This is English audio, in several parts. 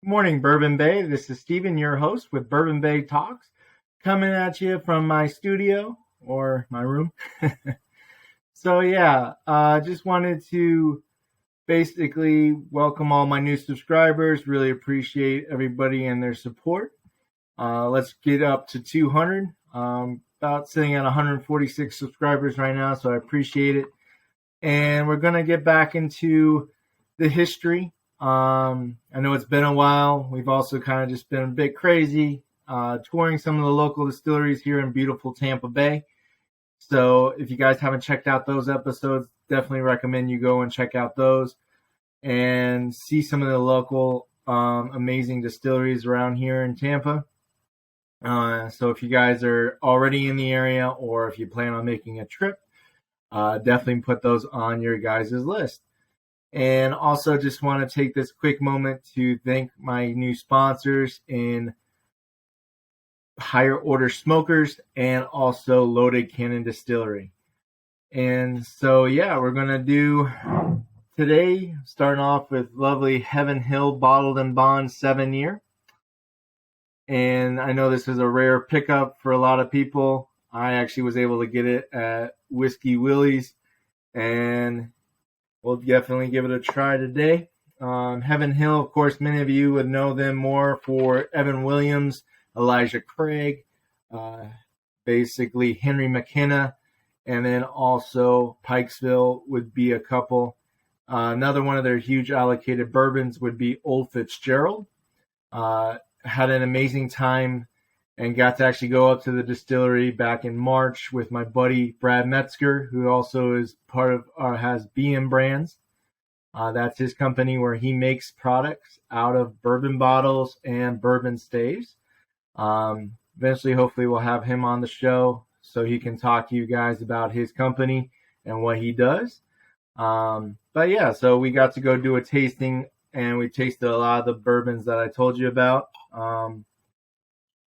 Morning, Bourbon Bay. This is Steven, your host with Bourbon Bay Talks, coming at you from my studio or my room. Just wanted to basically welcome all my new subscribers. Really appreciate everybody and their support. Let's get up to 200. About sitting at 146 subscribers right now, so I appreciate it. And we're going to get back into the history. I know it's been a while. We've also kind of just been a bit crazy, touring some of the local distilleries here in beautiful Tampa Bay. So if you guys haven't checked out those episodes, definitely recommend you go and check out those and see some of the local amazing distilleries around here in Tampa. So if you guys are already in the area or if you plan on making a trip, definitely put those on your guys' list. And also just want to take this quick moment to thank my new sponsors in Higher Order Smokers and also Loaded Cannon Distillery. And so, we're going to do today, starting off with lovely Heaven Hill Bottled and Bond 7-year. And I know this is a rare pickup for a lot of people. I actually was able to get it at Whiskey Willie's, and we'll definitely give it a try today. Heaven Hill, of course, many of you would know them more for Evan Williams, Elijah Craig, basically Henry McKenna, and then also Pikesville would be a couple. Another one of their huge allocated bourbons would be Old Fitzgerald. Had an amazing time and got to actually go up to the distillery back in March with my buddy Brad Metzger, who also is part of has BM Brands. That's his company where he makes products out of bourbon bottles and bourbon staves. Eventually, hopefully, we'll have him on the show so he can talk to you guys about his company and what he does. So we got to go do a tasting, and we tasted a lot of the bourbons that I told you about.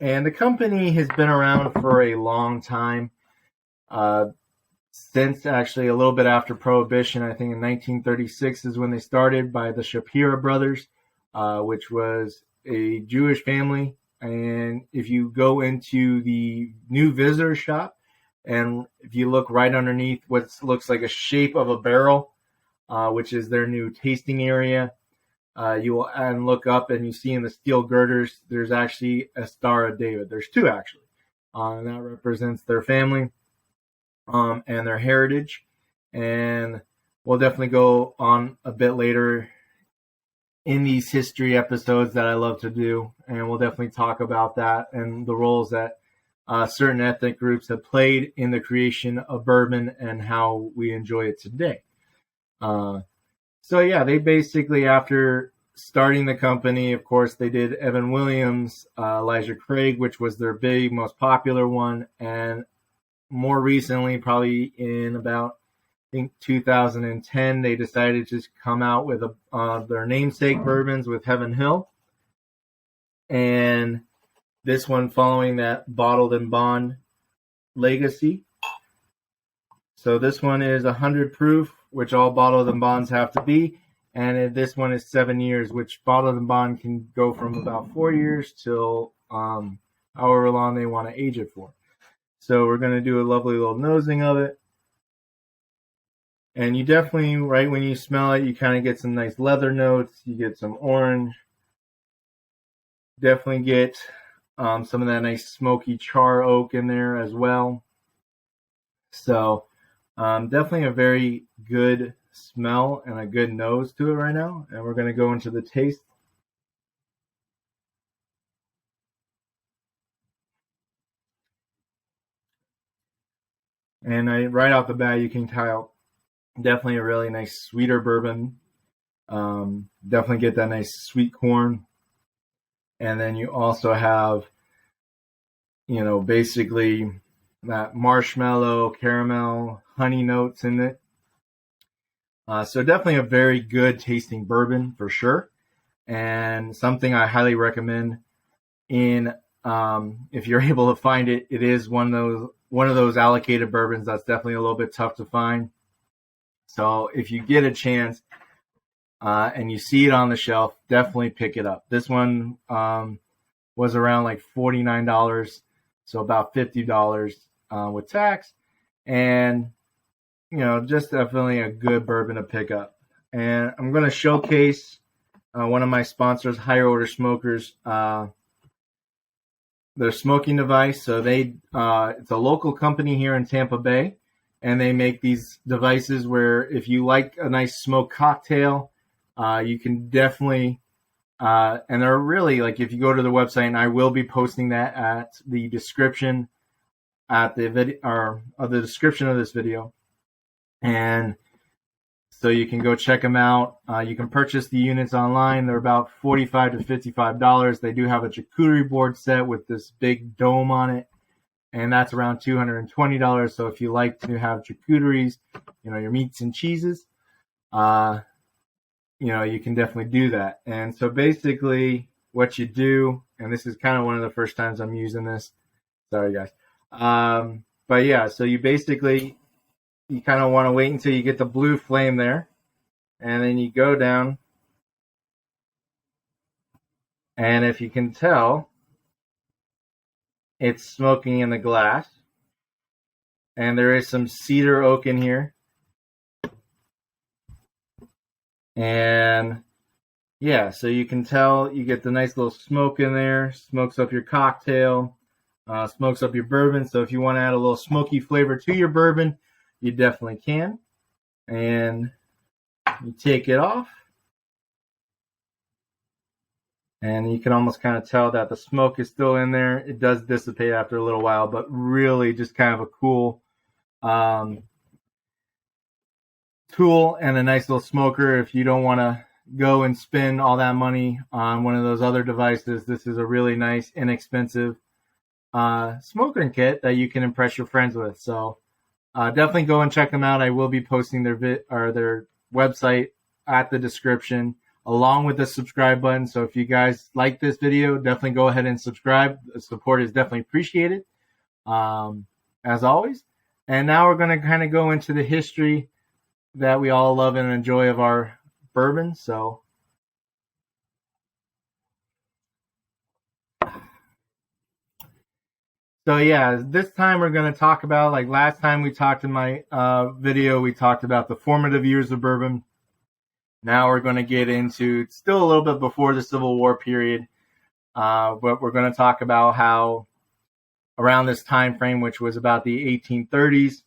And the company has been around for a long time, since actually a little bit after Prohibition. I think in 1936 is when they started by the Shapira brothers, which was a Jewish family. And if you go into the new visitor shop, and if you look right underneath what looks like a shape of a barrel, which is their new tasting area, you will and look up and you see in the steel girders, there's actually a Star of David. There's two actually. And that represents their family and their heritage. And we'll definitely go on a bit later in these history episodes that I love to do. And we'll definitely talk about that and the roles that certain ethnic groups have played in the creation of bourbon and how we enjoy it today. They basically, after starting the company, of course, they did Evan Williams, Elijah Craig, which was their big, most popular one. And more recently, probably in about, I think, 2010, they decided to just come out with their namesake bourbons with Heaven Hill. And this one following that Bottled and Bond legacy. So this one is 100 proof, which all bottled and bonds have to be. And this one is 7 years, which bottled and bond can go from about 4 years till however long they want to age it for. So we're going to do a lovely little nosing of it. And you definitely, right when you smell it, you kind of get some nice leather notes. You get some orange. Definitely get some of that nice smoky char oak in there as well. So definitely a very good smell and a good nose to it right now. And we're going to go into the taste. And right off the bat, you can tell definitely a really nice sweeter bourbon. Definitely get that nice sweet corn. And then you also have, basically that marshmallow, caramel, honey notes in it. So definitely a very good tasting bourbon for sure. And something I highly recommend if you're able to find it. It is one of those allocated bourbons that's definitely a little bit tough to find. So if you get a chance, and you see it on the shelf, definitely pick it up. This one was around like $49, so about $50 with tax, and just definitely a good bourbon to pick up. And I'm going to showcase one of my sponsors, Higher Order Smokers, their smoking device. So it's a local company here in Tampa Bay, and they make these devices where if you like a nice smoked cocktail, you can definitely, and they're really, like, if you go to the website, and I will be posting that at the description at the video, or the description of this video, and so you can go check them out. You can purchase the units online. They're about $45 to $55. They do have a charcuterie board set with this big dome on it, and that's around $220. So if you like to have charcuteries, your meats and cheeses, you can definitely do that. And so basically what you do, and this is kind of one of the first times I'm using this. Sorry, guys. But yeah, so you kind of want to wait until you get the blue flame there. And then you go down. And if you can tell, it's smoking in the glass. And there is some cedar oak in here. And yeah, so you can tell you get the nice little smoke in there. Smokes up your cocktail. Smokes up your bourbon. So if you want to add a little smoky flavor to your bourbon, you definitely can. And you take it off. And you can almost kind of tell that the smoke is still in there. It does dissipate after a little while, but really just kind of a cool tool and a nice little smoker. If you don't want to go and spend all that money on one of those other devices, this is a really nice, inexpensive smoking kit that you can impress your friends with. So definitely go and check them out. I will be posting their website at the description, along with the subscribe button. So if you guys like this video, definitely go ahead and subscribe. The support is definitely appreciated, as always. And now we're going to kind of go into the history that we all love and enjoy of our bourbon. So yeah, this time we're going to talk about, like last time we talked in my video, we talked about the formative years of bourbon. Now we're going to get into, still a little bit before the Civil War period, but we're going to talk about how around this time frame, which was about the 1830s,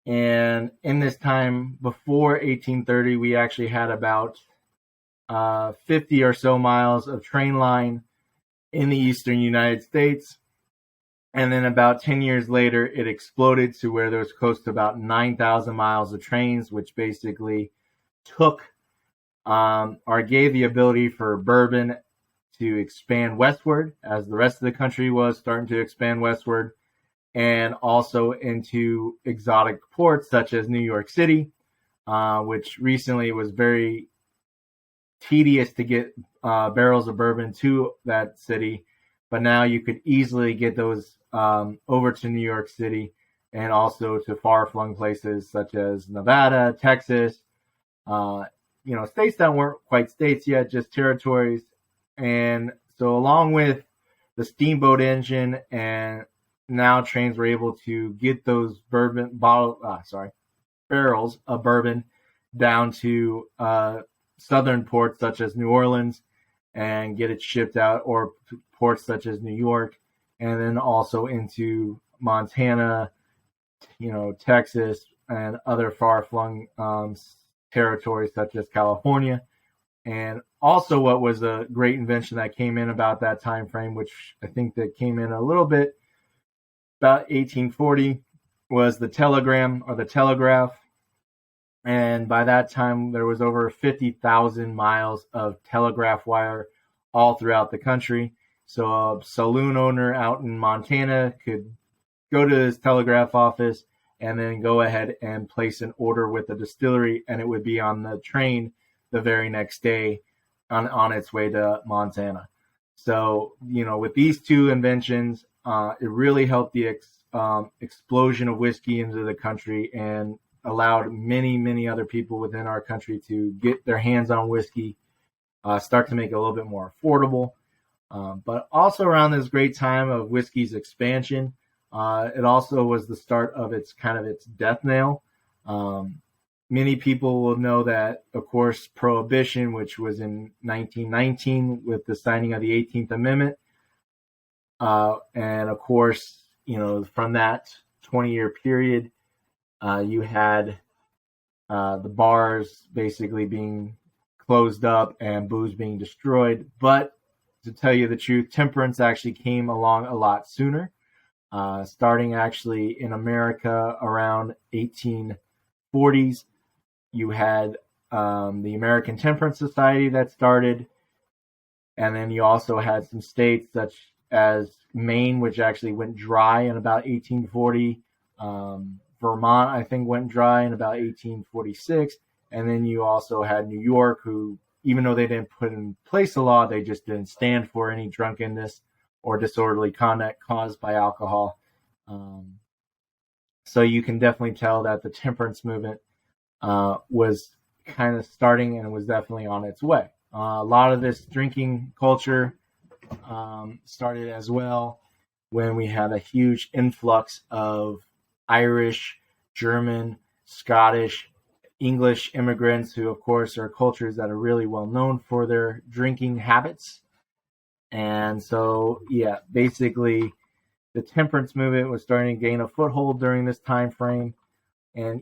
and in this time before 1830, we actually had about 50 or so miles of train line in the eastern United States. And then about 10 years later, it exploded to where there was close to about 9,000 miles of trains, which basically took or gave the ability for bourbon to expand westward, as the rest of the country was starting to expand westward, and also into exotic ports such as New York City, which recently was very tedious to get barrels of bourbon to that city. But now you could easily get those over to New York City, and also to far-flung places such as Nevada, Texas, states that weren't quite states yet, just territories. And so along with the steamboat engine, and now trains were able to get those barrels of bourbon down to southern ports such as New Orleans and get it shipped out, or ports such as New York, and then also into Montana, Texas, and other far-flung territories such as California. And also what was a great invention that came in about that time frame, which I think that came in a little bit about 1840, was the telegram or the telegraph. And by that time, there was over 50,000 miles of telegraph wire all throughout the country. So a saloon owner out in Montana could go to his telegraph office and then go ahead and place an order with the distillery, and it would be on the train the very next day on its way to Montana. So, with these two inventions, it really helped the explosion of whiskey into the country, and allowed many other people within our country to get their hands on whiskey, start to make it a little bit more affordable. But also around this great time of whiskey's expansion, it also was the start of its death knell. Many people will know that, of course, Prohibition, which was in 1919 with the signing of the 18th Amendment, and of course, from that 20-year period, you had the bars basically being closed up and booze being destroyed. But to tell you the truth, temperance actually came along a lot sooner, starting actually in America around 1840s. You had the American Temperance Society that started, and then you also had some states such as Maine, which actually went dry in about 1840. Vermont, I think, went dry in about 1846. And then you also had New York, who, even though they didn't put in place a law, they just didn't stand for any drunkenness or disorderly conduct caused by alcohol. So you can definitely tell that the temperance movement was kind of starting and was definitely on its way. A lot of this drinking culture started as well when we had a huge influx of Irish, German, Scottish, English immigrants who, of course, are cultures that are really well known for their drinking habits. And so, yeah, basically the temperance movement was starting to gain a foothold during this time frame. And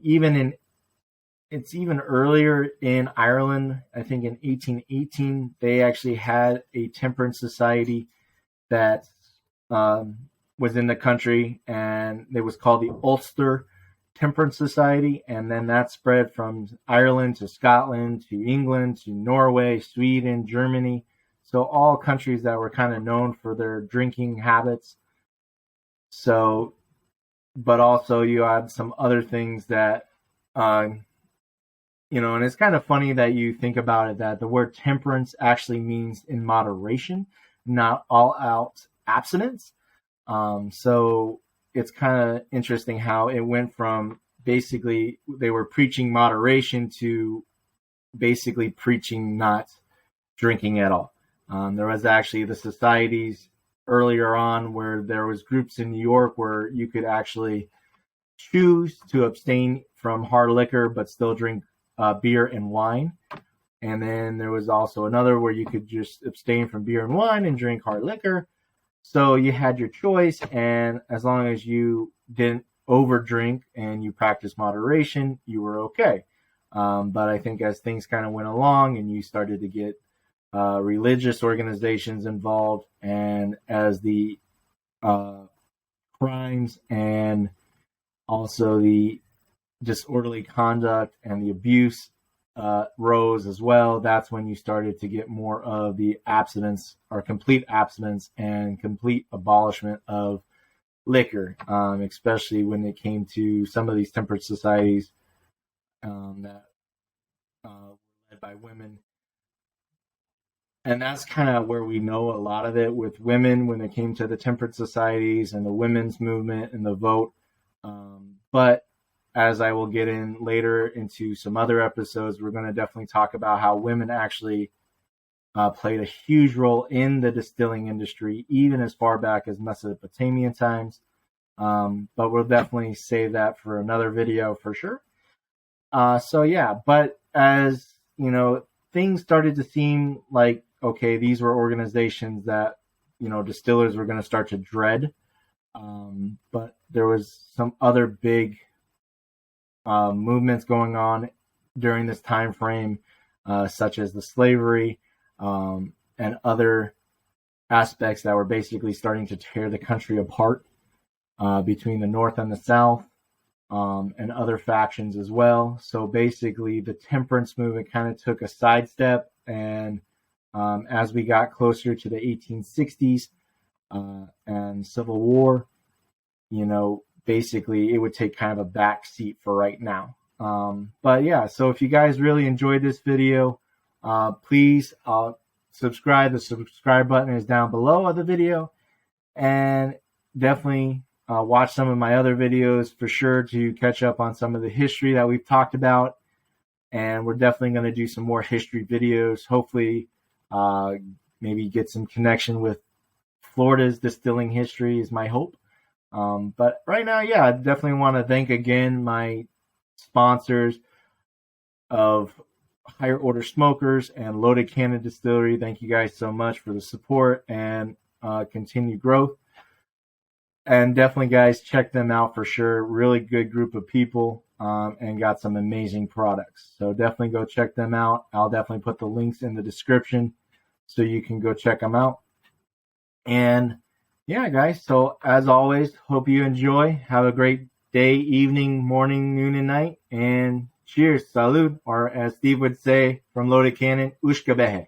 it's even earlier in Ireland. I think in 1818, they actually had a temperance society that was in the country, and it was called the Ulster Temperance Society. And then that spread from Ireland to Scotland to England to Norway, Sweden, Germany. So all countries that were kind of known for their drinking habits. So, but also you had some other things that, and it's kind of funny that you think about it, that the word temperance actually means in moderation, not all out abstinence. So it's kind of interesting how it went from basically they were preaching moderation to basically preaching not drinking at all. There was actually the societies earlier on where there was groups in New York where you could actually choose to abstain from hard liquor but still drink beer and wine. And then there was also another where you could just abstain from beer and wine and drink hard liquor. So you had your choice, and as long as you didn't overdrink and you practiced moderation, you were okay. But I think as things kind of went along and you started to get religious organizations involved, and as the crimes and also the disorderly conduct and the abuse rose as well, that's when you started to get more of the abstinence or complete abstinence and complete abolishment of liquor, especially when it came to some of these temperance societies that were led by women. And that's kind of where we know a lot of it with women when it came to the temperance societies and the women's movement and the vote. But as I will get in later into some other episodes, we're going to definitely talk about how women actually played a huge role in the distilling industry, even as far back as Mesopotamian times. But we'll definitely save that for another video for sure. So yeah, but as things started to seem like, okay, these were organizations that, distillers were going to start to dread. But there was some other big movements going on during this time frame, such as the slavery and other aspects that were basically starting to tear the country apart between the North and the South, and other factions as well. So basically the temperance movement kind of took a sidestep, and as we got closer to the 1860s and Civil War, basically it would take kind of a back seat for right now. But yeah, so if you guys really enjoyed this video, please subscribe. The subscribe button is down below of the video, and definitely watch some of my other videos for sure to catch up on some of the history that we've talked about. And we're definitely going to do some more history videos. Hopefully, maybe get some connection with Florida's distilling history is my hope. But right now, yeah, I definitely want to thank again my sponsors of Higher Order Smokers and Loaded Cannon Distillery. Thank you guys so much for the support and continued growth. And definitely, guys, check them out for sure. Really good group of people and got some amazing products. So definitely go check them out. I'll definitely put the links in the description so you can go check them out. And yeah, guys, so as always, hope you enjoy. Have a great day, evening, morning, noon, and night. And cheers, salud, or as Steve would say from Loaded Cannon, ushkabehe.